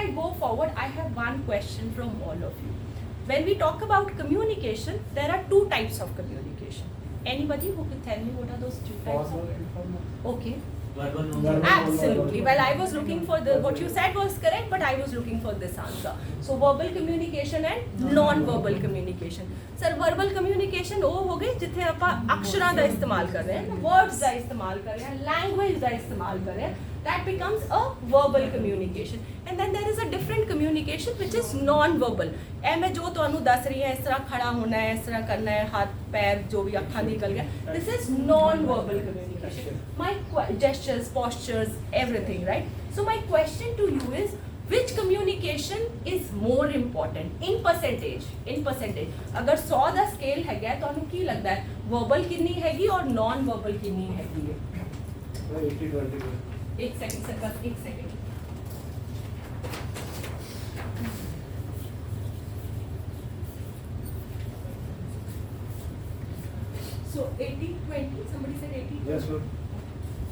I go forward, I have one question from all of you. When we talk about communication, there are two types of communication. Anybody who can tell me what are those two types of? Okay. Absolutely. Well, I was looking for what you said was correct, but I was looking for this answer. So verbal communication and non-verbal communication. Sir, verbal communication वो हो गई जिथे ਆਪਾਂ अक्षरां ਦਾ इस्तेमाल कर रहे हैं, words ਦਾ इस्तेमाल कर रहे हैं, language ਦਾ इस्तेमाल कर रहे हैं. That becomes a verbal communication. And then there is a different communication which is non-verbal. ऐ मैं जो ਤੁਹਾਨੂੰ ਦੱਸ ਰਹੀ ਹਾਂ, ਇਸ ਤਰ੍ਹਾਂ ਖੜਾ ਹੋਣਾ ਹੈ, ਇਸ ਤਰ੍ਹਾਂ करना है, हाथ पैर जो भी ਅੱਖਾਂ निकल गया. This is non-verbal communication. My gestures, postures, everything, right? So my question to you is, which communication is more important in percentage? In percentage. अगर 100 ਦਾ scale ਹੈਗਾ ਤੁਹਾਨੂੰ ਕੀ ਲੱਗਦਾ ਹੈ verbal कितनी हैगी और non-verbal कितनी हैगी है? 80-20. एक सेकंड सर, बस एक second. So 80-20, somebody said 80. Yes, sir.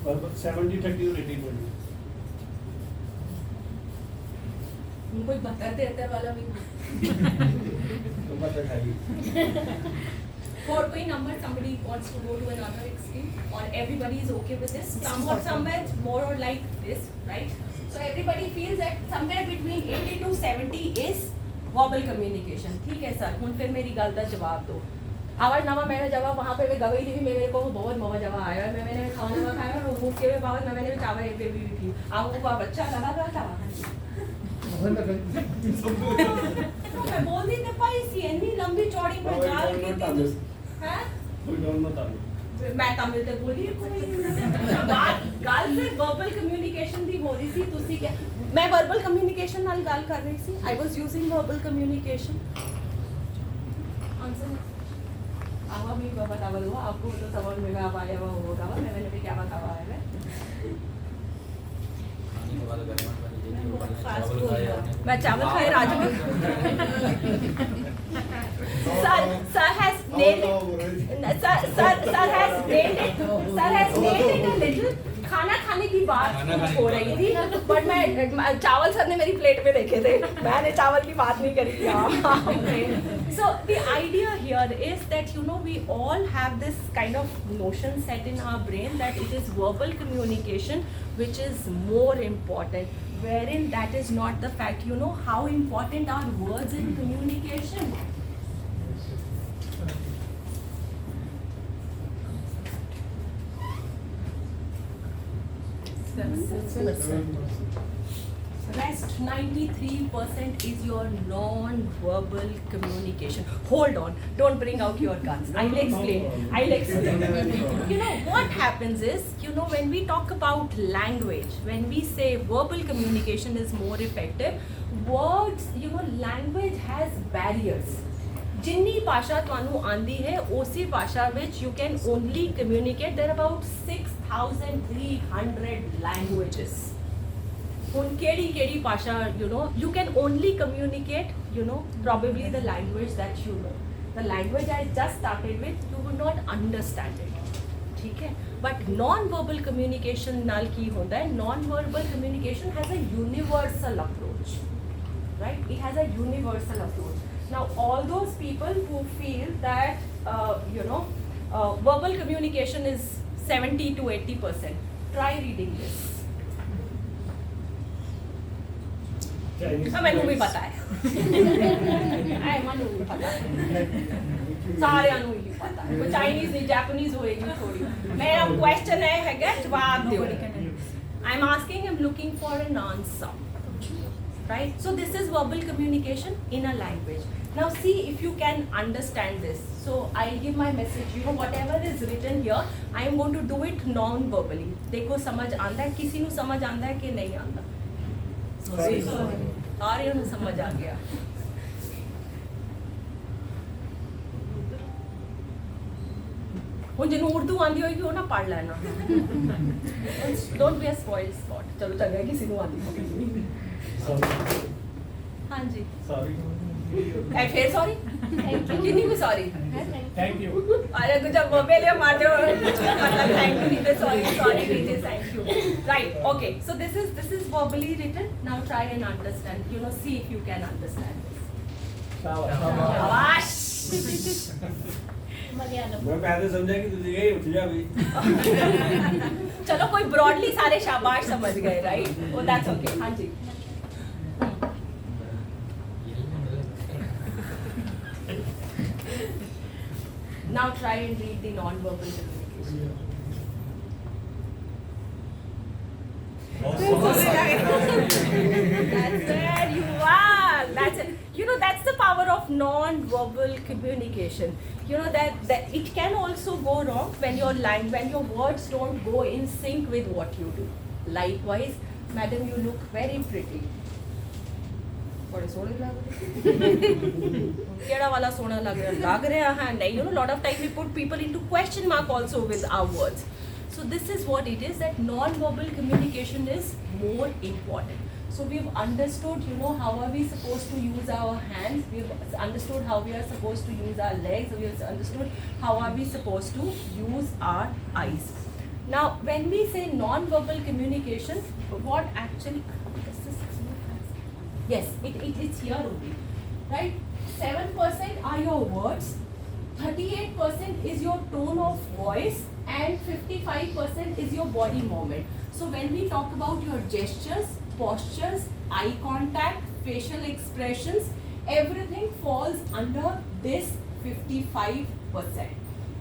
70-30 or 80-20. कोई बता देता वाला भी. तो पता है. For कोई number, somebody wants to go to another extreme, or everybody is okay with this. Somewhere more or like this, right? So everybody feels that somewhere between 80 to 70 is verbal communication. ठीक है sir, हुन फिर मेरी गल दा जवाब दो. आवाज नामा मैंने जवाब वहाँ पे मैं गवाही ली, मेरे को बहुत मौज जवाब आया है. मैंने खाना खाया और भूख के बाद मैंने चावल एक बेबी भी थी. आपको अच्छा लगा था? मैं बोल दी थी भाई सी इतनी लंबी चौड़ी पर गाल की थी. हैं? मैं तमिल ते बोली गाल से वर्बल कम्युनिकेशन दी हो रही थी. तुसी क्या मैं वर्बल कम्युनिकेशन नाल गाल कर रही थी. I was using verbal communication. Answer आवा भी बता दो आपको तो समझ में आ पाया वो होगा. मैंने भी क्या बताया है. मैं चावल खाए राज में. Sir has nailed it. Sir has nailed it. Sir has nailed it a little. खाना खाने की बात हो रही थी, बट मैं चावल सर ने मेरी प्लेट में देखे थे. मैंने चावल की बात नहीं करी थी. So the idea here is that we all have this kind of notion set in our brain that it is verbal communication which is more important, wherein that is not the fact. You know how important are words in communication? Rest 93% is your non-verbal communication. Hold on, don't bring out your guns. I'll explain. What happens is, when we talk about language, when we say verbal communication is more effective, words, language has barriers. जिन्नी भाषा ਤੁਹਾਨੂੰ आंदी है उसी भाषा which you can only communicate. There are about 6,300 languages. उन केड़ी भाषा you can only communicate probably the language that you know. The language I just started with, you would not understand it. ठीक है. But non-verbal communication नाल की होता है. Non-verbal communication has a universal approach, right? It has a universal approach. Now, all those people who feel that verbal communication is 70 to 80%, try reading this. मैनू भी पता है. मैनू भी पता है. सारिਆਂ ਨੂੰ ਹੀ पता है. कोई चाइनीज नहीं, जापानीज होएगी थोड़ी. मेरा क्वेश्चन है जवाब दो. I am asking, I am looking for an answer. Right? So this is verbal communication in a language. Now see if you can understand this. So I'll give my message. Whatever is written here, I am going to do it non-verbally. देखो समझ आंदा है, किसी ਨੂੰ समझ आंदा है कि नहीं आंदा? सारियों ਨੂੰ समझ आ गया. ਹੁਣ ਜਿਹਨੂੰ ਉਰਦੂ ਆਂਦੀ ਹੋਏਗੀ ਉਹ ਨਾ ਪੜ੍ਹ ਲੈਣਾ. Don't be a spoiled sport. ਚਲੋ ਚੰਗਾ ਕਿਸੇ ਨੂੰ ਆਂਦੀ ਹੋਏਗੀ. हाँ जी. Sorry. फिर सॉरी. कितनी भी सॉरी. Thank you. अरे तुझे मोबाइल मार दो मतलब thank you नीचे sorry नीचे thank you right okay so this is verbally written now try and understand see if you can understand this शाबाश मैं पहले समझा कि तुझे गई उठ जा भी चलो कोई broadly सारे शाबाश समझ गए right oh that's okay हाँ जी now try and read the non-verbal communication That's where you are. That's it. That's the power of non-verbal communication. That it can also go wrong when your words don't go in sync with what you do. Likewise, madam, you look very pretty. बड़े सोने लग रहे केड़ा वाला सोना लग रहा है नहीं lot of time we put people into question mark also with our words. So this is what it is that non-verbal communication is more important. So we've understood, how are we supposed to use our hands, we've understood how we are supposed to use our legs, we've understood how are we supposed to use our eyes. Now when we say non-verbal communication, what actually, yes, it's here only, right? 7% are your words, 38% is your tone of voice, and 55% is your body movement. So when we talk about your gestures, postures, eye contact, facial expressions, everything falls under this 55%,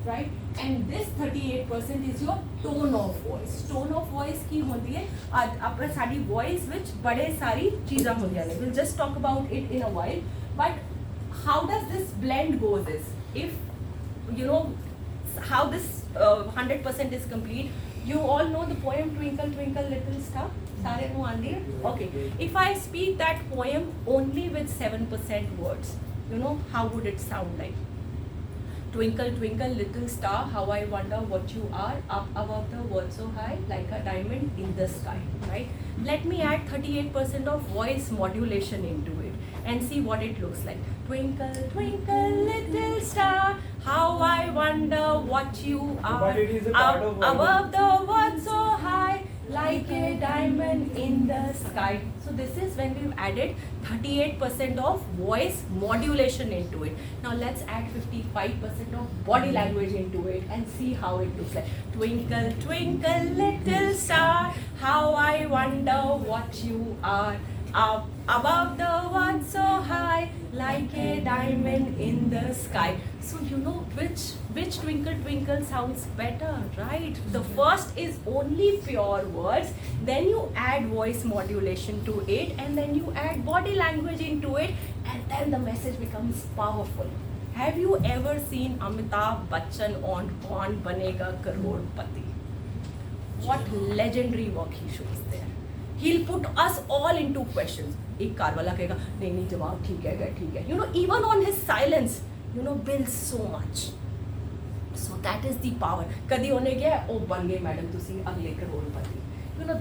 right? And this 38% is your tone of voice. Tone of voice की होती है अपना sari voice which बड़े सारी चीज़ें होती हैं. We'll just talk about it in a while. But how does this blend goes is if how this 100% is complete. You all know the poem Twinkle Twinkle Little Star. सारे को आंधी है? Okay. If I speak that poem only with 7% words, how would it sound like? Twinkle, twinkle, little star, how I wonder what you are, up above the world so high, like a diamond in the sky, right? Let me add 38% of voice modulation into it and see what it looks like. Twinkle, twinkle, little star, how I wonder what you are, But it is a part of above the world so high, like a diamond in the sky. So this is when we've added 38% of voice modulation into it. Now let's add 55% of body language into it and see how it looks like. Twinkle, twinkle, little star, how I wonder what you are. Up above the world so high, like a diamond in the sky. So which twinkle twinkle sounds better, right? The first is only pure words, then you add voice modulation to it, and then you add body language into it, and then the message becomes powerful. Have you ever seen Amitabh Bachchan on Kaun Banega Crorepati? What legendary work he shows there. He'll put us all into questions. एक car वाला कहेगा नहीं जवाब ठीक है. Even on his silence, builds so much. So that is the power. कदी होने गया ओ बन गए मैडम तुसी अगले करोड़पति.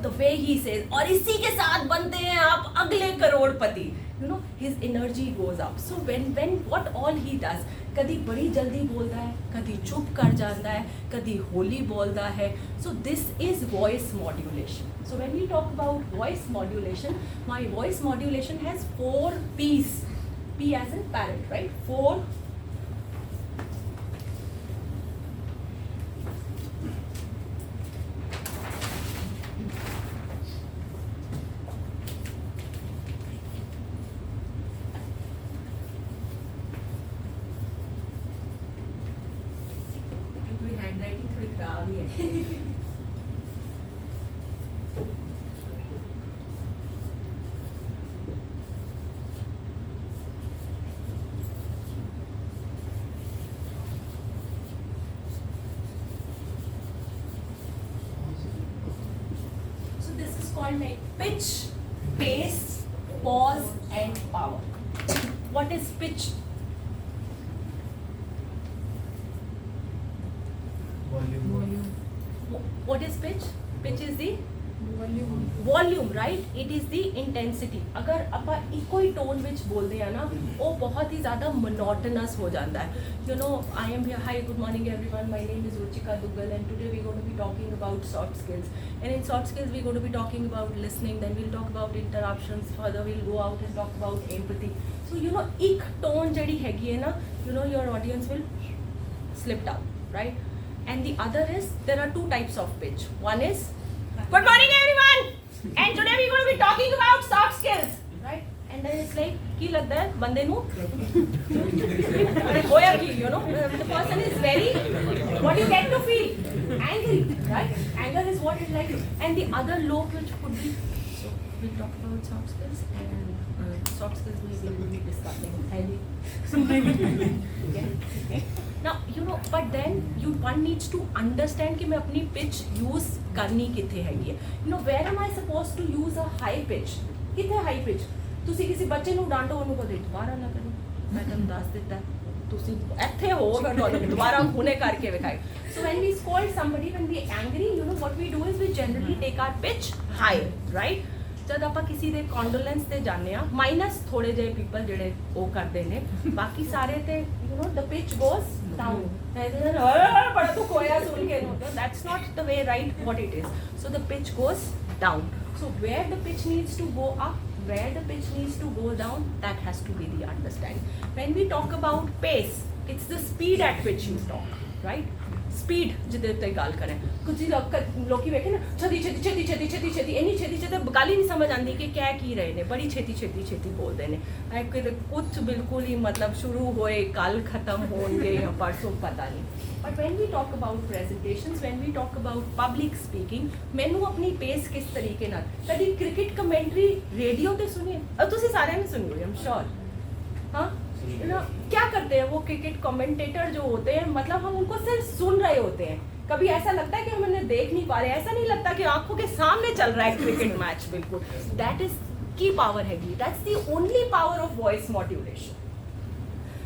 The way he says और इसी के साथ बनते हैं आप अगले करोड़पति. His energy goes up. So when what all he does, कदी बड़ी जल्दी बोलता है, कदी चुप कर जाता है, कदी होली बोलता है. So this is voice modulation. So when we talk about voice modulation, my voice modulation has 4 P's. P as in parrot, right? 4. handwriting थोड़ी खराब ही है. So this is called like pitch, pace, pause, and power. What is pitch? Volume. What is pitch? Pitch is the volume right it is the intensity अगर ਆਪਾਂ ਇੱਕੋ ਹੀ tone ਵਿੱਚ ਬੋਲਦੇ ਆ ਨਾ ਉਹ ਬਹੁਤ ਹੀ ਜ਼ਿਆਦਾ monotonous ਹੋ ਜਾਂਦਾ ਹੈ you know I am here hi good morning everyone my name is Ruchika Duggal and today we're going to be talking about soft skills and in soft skills we're going to be talking about listening then we'll talk about interruptions further we'll go out and talk about empathy so you know ਇੱਕ tone ਜਿਹੜੀ ਹੈਗੀ ਹੈ ਨਾ you know your audience will slip down right and the other is there are two types of pitch one is good morning everyone and today we're going to be talking about soft skills right and then it's like ਕੀ ਲੱਗਦਾ ਹੈ ਬੰਦੇ ਨੂੰ ਹੋਇਆ ਕੀ you know the person is very what you get to feel angry right anger is what it like and the other lobe which could be so we'll talk about soft skills and soft skills we will be discussing okay now you know but then one needs to understand कि मैं अपनी pitch use करनी किथे हैगी है you know where am I supposed to use a high pitch किथे high pitch ਤੁਸੀਂ ਕਿਸੇ ਬੱਚੇ ਨੂੰ ਡਾਂਟੋ ਉਹਨੂੰ ਕਦੇ ਦੁਬਾਰਾ ਨਾ ਕਰੋ ਮੈਂ ਤੁਹਾਨੂੰ ਦੱਸ ਦਿੱਤਾ ਤੁਸੀਂ ਇੱਥੇ ਹੋ ਮੈਂ ਤੁਹਾਨੂੰ ਦੁਬਾਰਾ ਹੁਣੇ ਕਰਕੇ ਵਿਖਾਈ so when we scold somebody when we angry you know what we do is we generally take our pitch higher right ਜਦ ਆਪਾਂ ਕਿਸੇ ਦੇ ਕੰਡੋਲੈਂਸ ਤੇ ਜਾਂਦੇ ਆ ਮਾਈਨਸ ਥੋੜੇ ਜਿਹੇ ਪੀਪਲ ਜਿਹੜੇ ਉਹ ਕਰਦੇ ਨੇ ਬਾਕੀ ਸਾਰੇ ਤੇ you نو the pitch goes down ਬੜਾ ਦੁੱਖ ਹੋਇਆ ਸੁਣ ਕੇ that's not the way right what it is so the pitch goes down so where the pitch needs to go up where the pitch needs to go down that has to be the understanding when we talk about pace it's the speed at which you talk right speed ਜਿਹਦੇ ਉੱਤੇ ਗੱਲ ਕरें ਕੁਝ ਲੋਕੀ ਵੇਖੇ ਨਾ ਛੇਤੀ ਛੇਤੀ ਛੇਤੀ ਛੇਤੀ ਛੇਤੀ ਛੇਤੀ ਇੰਨੀ ਛੇਤੀ ਛੇਤੀ ਗੱਲ ਹੀ ਨਹੀਂ ਸਮਝ ਆਉਂਦੀ ਕਿ ਕਹਿ ਕੀ ਰਹੇ ਨੇ ਬੜੀ ਛੇਤੀ ਛੇਤੀ ਛੇਤੀ ਬੋਲਦੇ ਨੇ ਕੁਝ ਬਿਲਕੁਲ ਹੀ ਮਤਲਬ ਸ਼ੁਰੂ ਹੋਏ ਕੱਲ ਖਤਮ ਹੋਣਗੇ ਜਾਂ ਪਰਸੋਂ ਪਤਾ ਨਹੀਂ but when we talk about presentations when we talk about public speaking ਮੈਨੂੰ ਆਪਣੀ ਪੇਸ ਕਿਸ ਤਰੀਕੇ ਨਾਲ ਕਦੀ ਕ੍ਰਿਕਟ ਕਮੈਂਟਰੀ ਰੇਡੀਓ ਤੇ ਸੁਣੀ ਤੁਸੀਂ ਸਾਰਿਆਂ ਨੇ ਸੁਣੀ ਹੋਈ ਆਮ श्योर हाँ ना क्या करते हैं वो क्रिकेट कमेंटेटर जो होते हैं मतलब हम उनको सिर्फ सुन रहे होते हैं कभी ऐसा लगता है कि हम उन्हें देख नहीं पा रहे ऐसा नहीं लगता कि आंखों के सामने चल रहा है क्रिकेट मैच बिल्कुल दैट इज की पावर हैगी that's the only power of voice modulation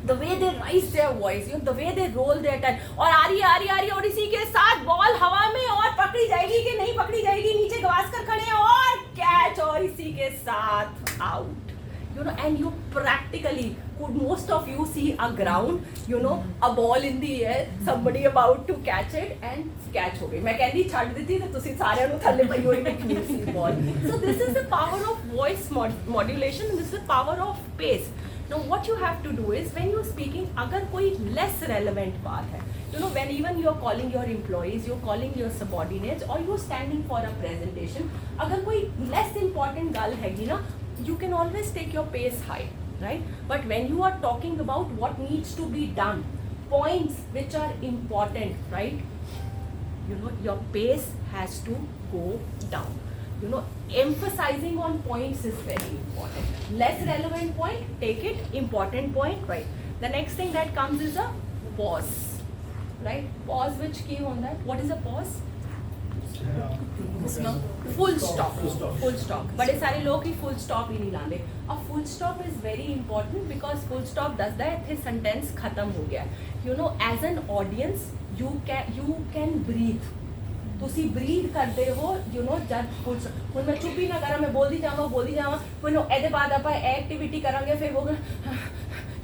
the way they raise their voice you know the way they roll their tongue और आ रही और इसी के साथ बॉल हवा में और पकड़ी जाएगी कि नहीं पकड़ी जाएगी नीचे गवास्कर खड़े हैं और कैच और इसी के साथ out you know and you practically could most of you see a ground you know a ball in the air somebody about to catch it and catch ho gayi main कहती ਛੱਡ ਦਿੱਤੀ ਤੇ ਤੁਸੀਂ ਸਾਰਿਆਂ ਨੂੰ ਥੱਲੇ ਪਈ ਹੋਈ ਵੇਖਣੀ ਸੀ ball so this is the power of voice modulation and this is the power of pace now what you have to do is when you're speaking agar koi less relevant baat hai you know when even you're calling your employees you're calling your subordinates or you're standing for a presentation agar koi less important gal हैगी ना you can always take your pace high right but when you are talking about what needs to be done points which are important right you know your pace has to go down you know emphasizing on points is very important less relevant point take it important point right the next thing that comes is a pause right pause which key on that what is a pause full stop बड़े सारे लोग ही full stop ही नहीं लाते अब full stop is very important because full stop दसदा है थे sentence खत्म हो गया you know as an audience you can breathe ਤੁਸੀਂ breathe ਕਰਦੇ ਹੋ you know ਜਦ ਹੁਣ ਮੈਂ ਚੁੱਪ ਹੀ ਨਾ ਕਰਾਂ ਮੈਂ ਬੋਲਦੀ ਜਾਵਾਂ ਮੈਨੂੰ ਇਹਦੇ ਬਾਅਦ ਆਪਾਂ ਐਕਟੀਵਿਟੀ ਕਰਾਂਗੇ ਫਿਰ ਹੋਗਾ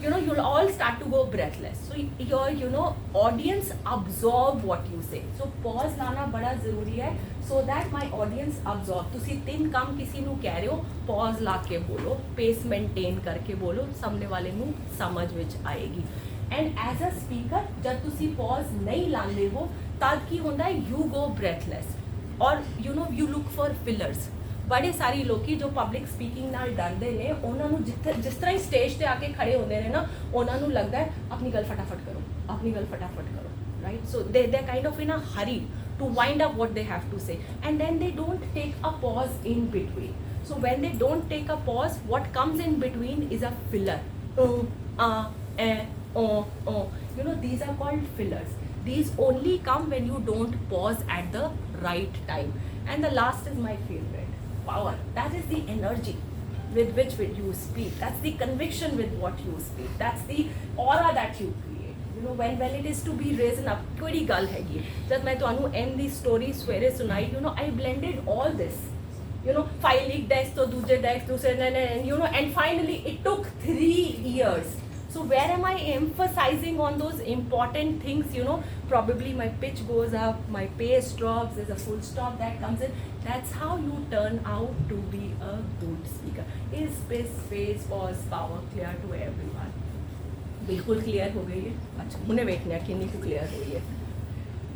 you know you'll all start to go breathless so your you know audience absorb what you say so pause लाना बड़ा ज़रूरी है so that my audience absorb ਤੁਸੀਂ ਤਿੰਨ ਕੰਮ ਕਿਸੇ ਨੂੰ ਕਹਿ ਰਹੇ ਹੋ pause ਲਾ ਕੇ ਬੋਲੋ pace maintain ਕਰਕੇ ਬੋਲੋ ਸਾਹਮਣੇ ਵਾਲੇ ਨੂੰ ਸਮਝ ਵਿੱਚ ਆਏਗੀ and as a speaker ਜਦ ਤੁਸੀਂ pause ਨਹੀਂ ਲਾਉਂਦੇ ਹੋ ਤਦ ਕੀ ਹੁੰਦਾ ਹੈ you go breathless or you know you look for fillers ਬੜੇ ਸਾਰੇ ਲੋਕੀ ਜੋ ਪਬਲਿਕ ਸਪੀਕਿੰਗ ਨਾਲ ਡਰਦੇ ਨੇ ਉਹਨਾਂ ਨੂੰ ਜਿਸ ਤਰ੍ਹਾਂ ਹੀ ਸਟੇਜ ਤੇ ਆ ਕੇ ਖੜੇ ਹੁੰਦੇ ਨੇ ਨਾ ਉਹਨਾਂ ਨੂੰ ਲੱਗਦਾ ਹੈ ਆਪਣੀ ਗੱਲ ਫਟਾਫਟ ਕਰੋ right so they kind of in a hurry to wind up what they have to say and then they don't take a pause in between so when they don't take a pause what comes in between is a filler you know these are called fillers these only come when you don't pause at the right time and the last is my favorite power that is the energy with which you speak that's the conviction with what you speak that's the aura that you create you know, when it is to be risen up, कोई गल हैगी जब मैं ਤੁਹਾਨੂੰ end ਦੀ story ਸਵੇਰੇ ਸੁਣਾਈ, you know, I blended all this, you know, file एक desk तो दूसरे desk दूसरे and you know, and finally it took 3 years. So where am I emphasizing on those important things, you know, probably my pitch goes up, my pace drops, there's a full stop that comes in. That's how you turn out to be a good speaker. Is space, pause, power clear to everyone? बिल्कुल clear हो गई है. अच्छा, मुझे देखना है कि नहीं क्लियर हुई है.